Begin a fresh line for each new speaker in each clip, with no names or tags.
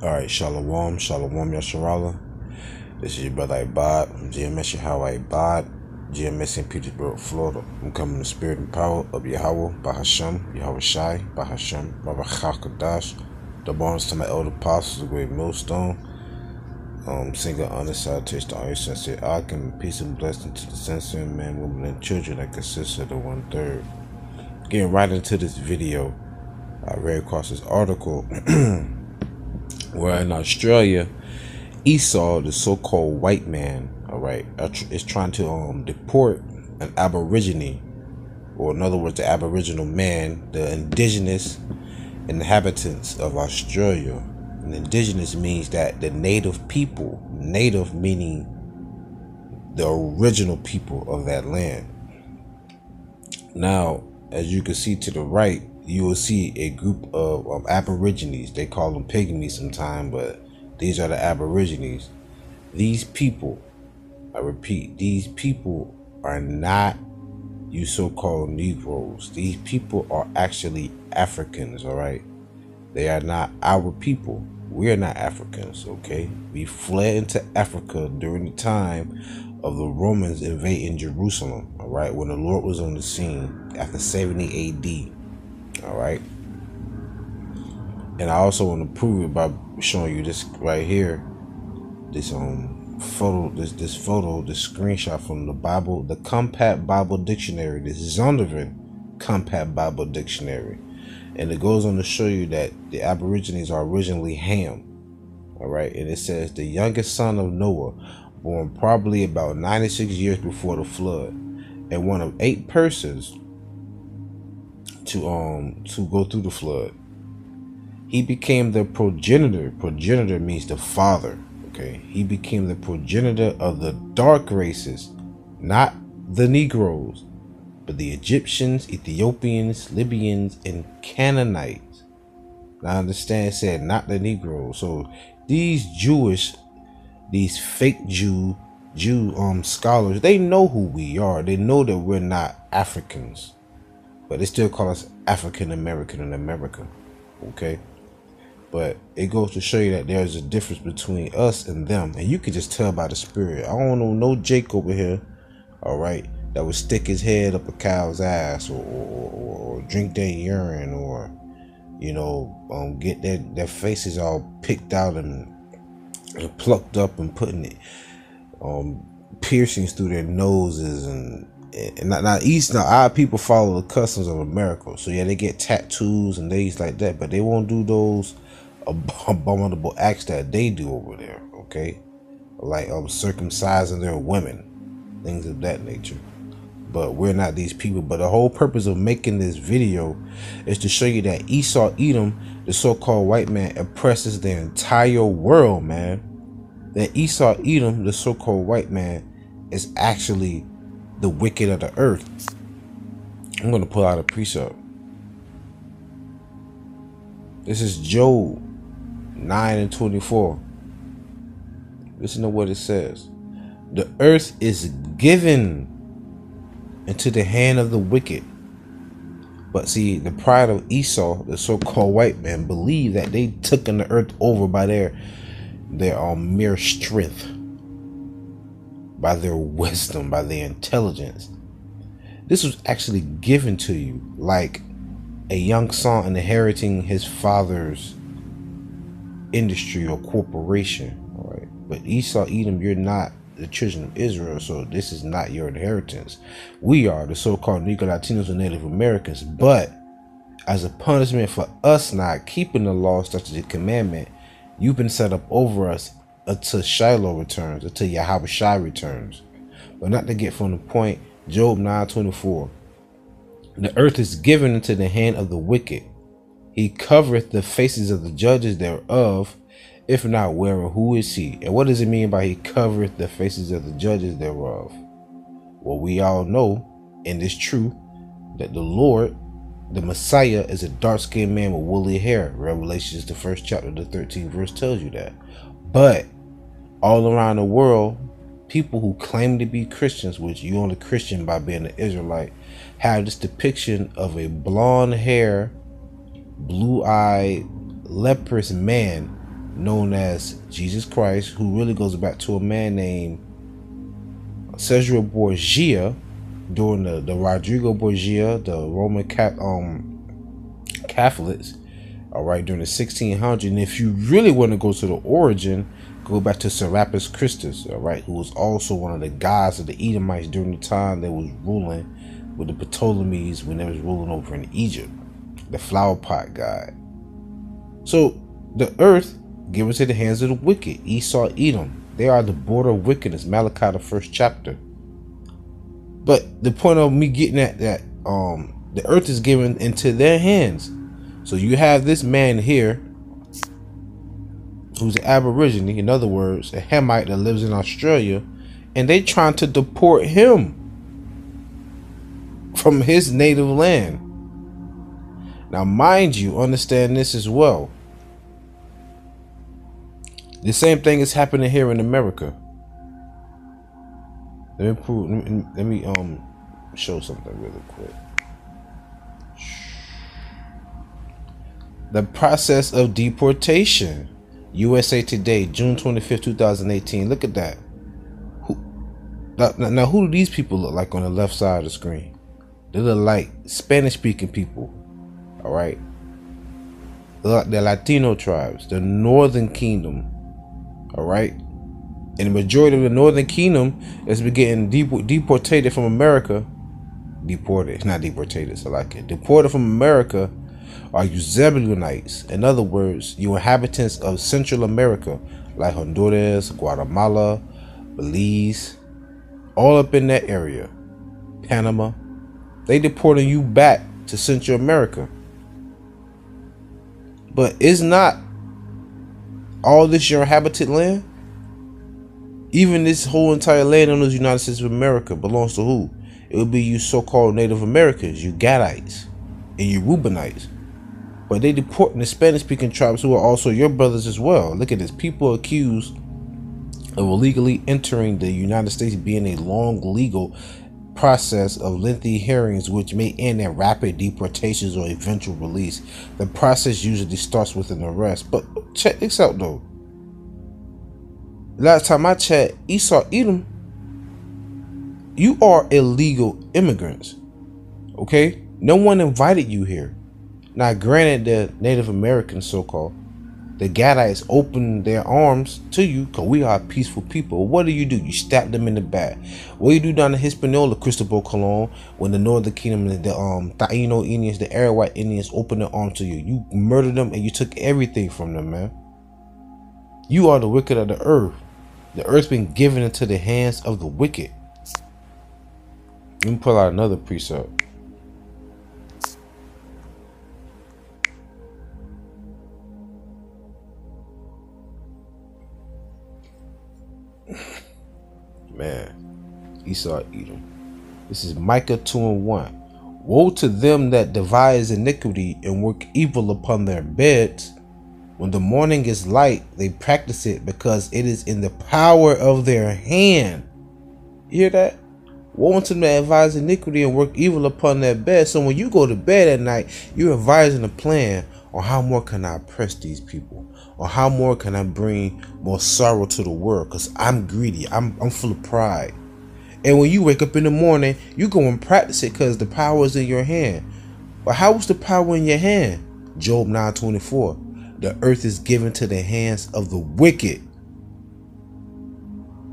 Alright, Shalom, Shalom, Yasharala. This is your brother AHBAD, GMS YAHAWAH, GMS in Petersburg, Florida. I'm coming in the spirit and power of YAHAWAH, HASHAM, YAHAWASHI, HASHAM, HALAL, the bonus to my elder apostles, the great MILLSTONE. Single honest salutation to all your sincere alchemy, peace and blessing to the sincere men, women, and children that consist of the 1/3. Getting right into this video, I read across this article where in Australia, Esau, the so-called white man, is trying to deport an aborigine, or in other words, the aboriginal man, the indigenous inhabitants of Australia. And indigenous means that the native people, native meaning the original people of that land. Now, as you can see to the right, you will see a group of aborigines. They call them pygmies sometimes, but these are the aborigines. These people, I repeat, these people are not you so-called Negroes. These people are actually Africans, all right? They are not our people. We are not Africans, okay? We fled into Africa during the time of the Romans invading Jerusalem, all right? When the Lord was on the scene after 70 AD. All right, and I also want to prove it by showing you this right here, this photo, this screenshot from the Bible, the Compact Bible Dictionary, this Zondervan Compact Bible Dictionary, and it goes on to show you that the Aborigines are originally Ham. All right, and it says the youngest son of Noah, born probably about 96 years before the flood, and one of 8 persons to go through the flood. He became the progenitor. Progenitor means the father. Okay, he became the progenitor of the dark races, not the Negroes, but the Egyptians, Ethiopians, Libyans, and Canaanites. Now understand, said not the Negroes. So these these fake Jew scholars, they know who we are. They know that we're not Africans, but they still call us African American in America, okay? But it goes to show you that there's a difference between us and them, and you can just tell by the spirit. I don't know no Jake over here, all right, that would stick his head up a cow's ass, or drink their urine, or you know, get their faces all picked out and plucked up and putting it piercings through their noses and our people follow the customs of America. So yeah, they get tattoos and things like that, but they won't do those abominable acts that they do over there, okay? Like circumcising their women, things of that nature. But we're not these people. But the whole purpose of making this video is to show you that Esau Edom, the so-called white man, oppresses the entire world, man. That Esau Edom, the so-called white man, is actually the wicked of the earth. I'm going to pull out a precept. This is Job 9:24. Listen to what it says. The earth is given into the hand of the wicked. But see, the pride of Esau, the so-called white man, believed that they took the earth over by their mere strength, by their wisdom, by their intelligence. This was actually given to you like a young son inheriting his father's industry or corporation. All right, but Esau Edom, you're not the children of Israel, so this is not your inheritance. We are the so-called Negro, Latinos, and Native Americans, but as a punishment for us not keeping the law, statutes, and commandment, you've been set up over us until Shiloh returns, until YAHAWASHI returns. But not to get from the point, Job 9:24. The earth is given into the hand of the wicked. He covereth the faces of the judges thereof. If not, where or who is he? And what does it mean by he covereth the faces of the judges thereof? Well, we all know, and it's true, that the Lord, the Messiah, is a dark-skinned man with woolly hair. Revelations, the 1st chapter, the 13th verse tells you that. But all around the world, people who claim to be Christians, which you only Christian by being an Israelite, have this depiction of a blonde hair, blue-eyed, leprous man known as Jesus Christ, who really goes back to a man named Cesare Borgia during the Rodrigo Borgia, the Roman Catholics, all right, during the 1600s. And if you really want to go to the origin, go back to Serapis Christus, all right, who was also one of the gods of the Edomites during the time they was ruling with the Ptolemies when they was ruling over in Egypt, the flower pot god. So the earth given to the hands of the wicked, Esau, Edom. They are the border of wickedness, Malachi, the 1st chapter. But the point of me getting at that, the earth is given into their hands. So you have this man here who's an Aborigine, in other words, a Hamite that lives in Australia, and they trying to deport him from his native land. Now, mind you, understand this as well. The same thing is happening here in America. Let me show something really quick. The process of deportation. USA Today, June 25th, 2018. Look at that. Now, who do these people look like on the left side of the screen? They look like Spanish-speaking people. All right. The Latino tribes, the Northern Kingdom. All right. And the majority of the Northern Kingdom has been getting deported from America. Deported, not deported, so like it. Deported from America are you Zebulonites. In other words, you inhabitants of Central America, like Honduras, Guatemala, Belize, all up in that area. Panama. They deporting you back to Central America. But is not all this your inhabited land? Even this whole entire land known as the United States of America belongs to who? It would be you so-called Native Americans, you Gadites, and you Reubenites. But they deporting the Spanish-speaking tribes who are also your brothers as well. Look at this. People accused of illegally entering the United States being a long legal process of lengthy hearings which may end in rapid deportations or eventual release. The process usually starts with an arrest. But check this out though. Last time I checked, Esau, Edom, you are illegal immigrants. Okay? No one invited you here. Now, granted, the Native Americans, so-called, the Gadites opened their arms to you because we are peaceful people. What do? You stab them in the back. What do you do down in Hispaniola, Cristobal Colon, when the Northern Kingdom, the Taino Indians, the Arawak Indians opened their arms to you? You murdered them and you took everything from them, man. You are the wicked of the earth. The earth's been given into the hands of the wicked. Let me pull out another precept. Man, Esau, Edom. This is Micah 2:1. Woe to them that devise iniquity and work evil upon their beds. When the morning is light, they practice it because it is in the power of their hand. You hear that? Woe unto them that devise iniquity and work evil upon their bed. So when you go to bed at night, you're advising a plan on how more can I oppress these people, or how more can I bring more sorrow to the world, because I'm greedy, I'm full of pride. And when you wake up in the morning, you go and practice it because the power is in your hand. But how was the power in your hand? Job 9:24. The earth is given to the hands of the wicked.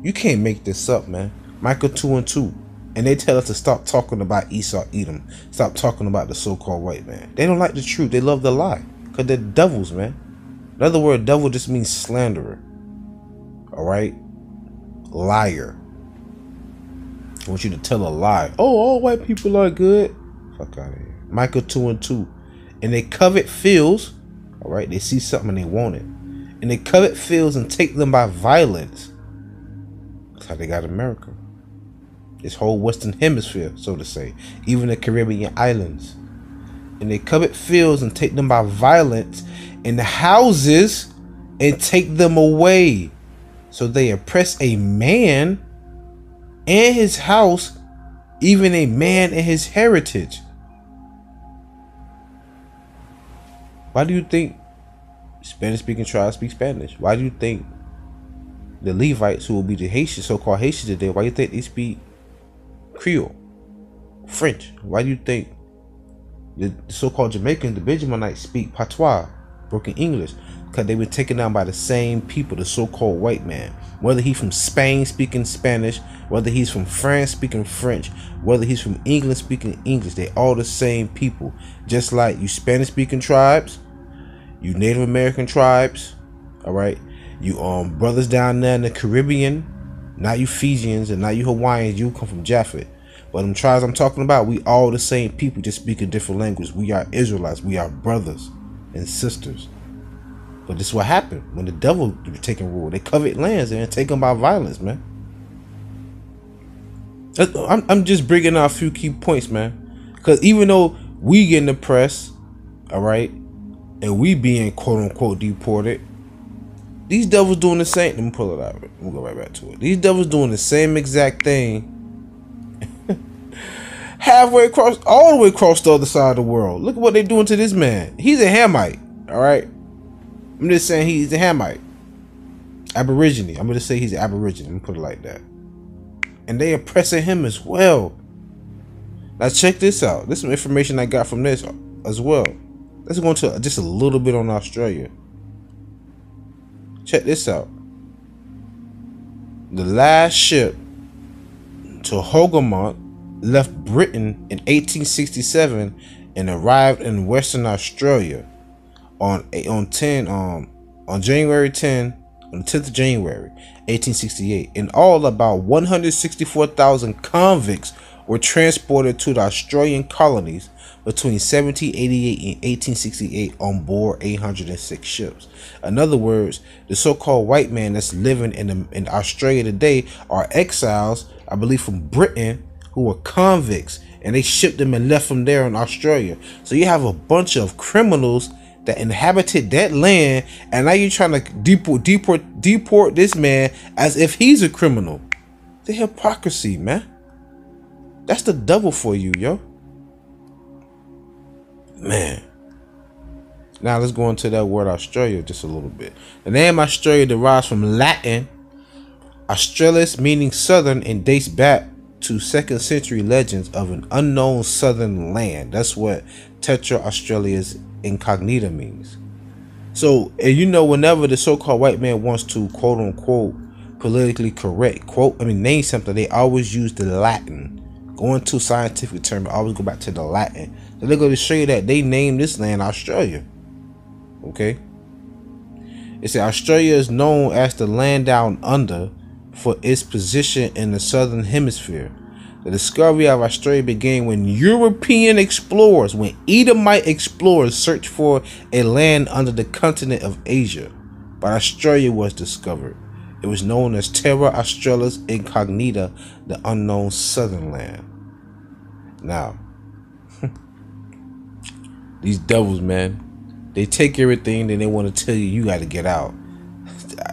You can't make this up, man. Micah 2:2. And they tell us to stop talking about Esau, Edom. Stop talking about the so-called white man. They don't like the truth. They love the lie. Because they're devils, man. In other words, devil just means slanderer. Alright? Liar. I want you to tell a lie. Oh, all white people are good. Fuck out of here. Micah 2:2. And they covet fields. Alright? They see something and they want it. And they covet fields and take them by violence. That's how they got America. This whole Western Hemisphere, so to say. Even the Caribbean islands. And they covet fields and take them by violence, and the houses, and take them away. So they oppress a man and his house, even a man and his heritage. Why do you think Spanish-speaking tribes speak Spanish. Why do you think the Levites, who will be the Haitians, so-called Haitians today, why do you think they speak Creole, French? Why do you think the so-called Jamaicans, the Benjaminites, speak Patois, broken English? Because they were taken down by the same people, the so-called white man. Whether he's from Spain speaking Spanish, whether he's from France speaking French, whether he's from England speaking English, they all the same people. Just like you Spanish speaking tribes, you Native American tribes, all right, you brothers down there in the Caribbean, not you Fijians and not you Hawaiians, you come from Jaffet. But them tribes I'm talking about, we all the same people, just speak a different language. We are Israelites, we are brothers and sisters. But this is what happened when the devil was taking rule. They covered lands and taken by violence, man. I'm just bringing out a few key points, man. Because even though we get in the press, all right, and we being quote unquote deported, these devils doing the same. Let me pull it out. We'll go right back to it. These devils doing the same exact thing halfway across, all the way across the other side of the world. Look at what they're doing to this man. He's a Hamite, all right? I'm just saying he's a Hamite. Aborigine. I'm going to say he's an Aborigine. I'm going to put it like that. And they oppressing him as well. Now check this out. This is some information I got from this as well. Let's go into just a little bit on Australia. Check this out. The last ship to Hougoumont left Britain in 1867 and arrived in Western Australia on January 10, on the 10th of January 1868. In all, about 164,000 convicts were transported to the Australian colonies between 1788 and 1868 on board 806 ships. In other words, the so-called white man that's living in Australia today are exiles, I believe, from Britain, who were convicts, and they shipped them and left them there in Australia. So you have a bunch of criminals that inhabited that land, and now you're trying to deport this man as if he's a criminal. The hypocrisy, man. That's the devil for you, yo. Man. Now let's go into that word Australia just a little bit. The name Australia derives from Latin Australis, meaning southern, and dates back to 2nd century legends of an unknown southern land. That's what Tetra Australia's incognita means. So, and you know, whenever the so-called white man wants to quote unquote politically correct name something, they always use the Latin. Going to scientific term, I always go back to the Latin. So they're going to show you that they named this land Australia. Okay. It said Australia is known as the land down under for its position in the southern hemisphere. The discovery of Australia began when European explorers, when Edomite explorers searched for a land under the continent of Asia. But Australia was discovered. It was known as Terra Australis Incognita, the unknown southern land. Now, these devils, man, they take everything, then they want to tell you, you got to get out.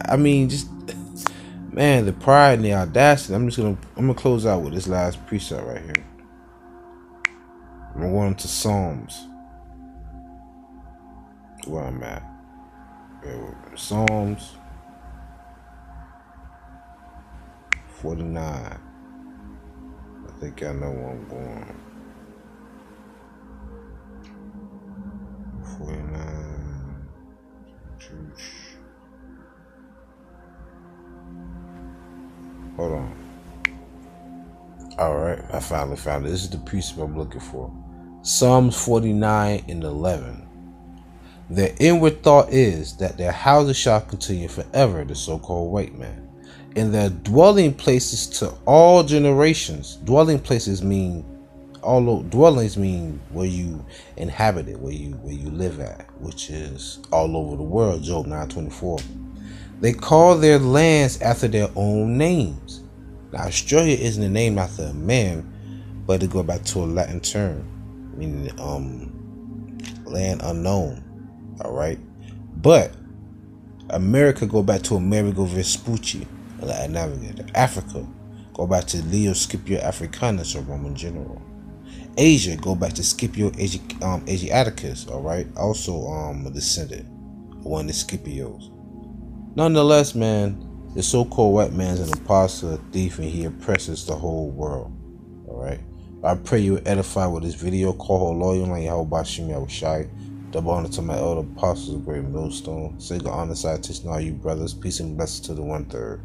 I mean, just, man, the pride and the audacity. I'm gonna close out with this last precept right here. I'm gonna go into Psalms. Where I'm at. Psalms 49. I think I know where I'm going. 49. Hold on. Alright, I finally found it. This is the precept I'm looking for. Psalms 49 and 11. Their inward thought is that their houses shall continue forever, the so-called white man. And their dwelling places to all generations. Dwelling places mean, dwellings mean where you inhabit it, where you live at, which is all over the world. Job 9:24. They call their lands after their own names. Now, Australia isn't a name after a man, but it go back to a Latin term, meaning land unknown. All right, but America go back to Amerigo Vespucci, a Latin navigator. Africa go back to Leo Scipio Africanus, a Roman general. Asia go back to Scipio Asiaticus, all right, also a descendant one of the Scipios. Nonetheless, man, the so-called white man's an imposter, a thief, and he oppresses the whole world. Alright? I pray you edify with this video. Call her loyal like YAHAWASHI. Double honor to my elder apostles of great millstone. Sacred honor salutation to all you brothers. Peace and blessings to the 1/3.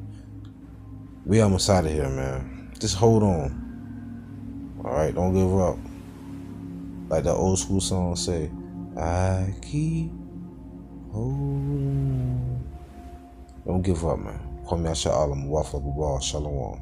We almost out of here, man. Just hold on. Alright, don't give up. Like that old school song say, I keep holding on. Don't give up, man. Call me Asha Alam, Wafa Babal, Shalom.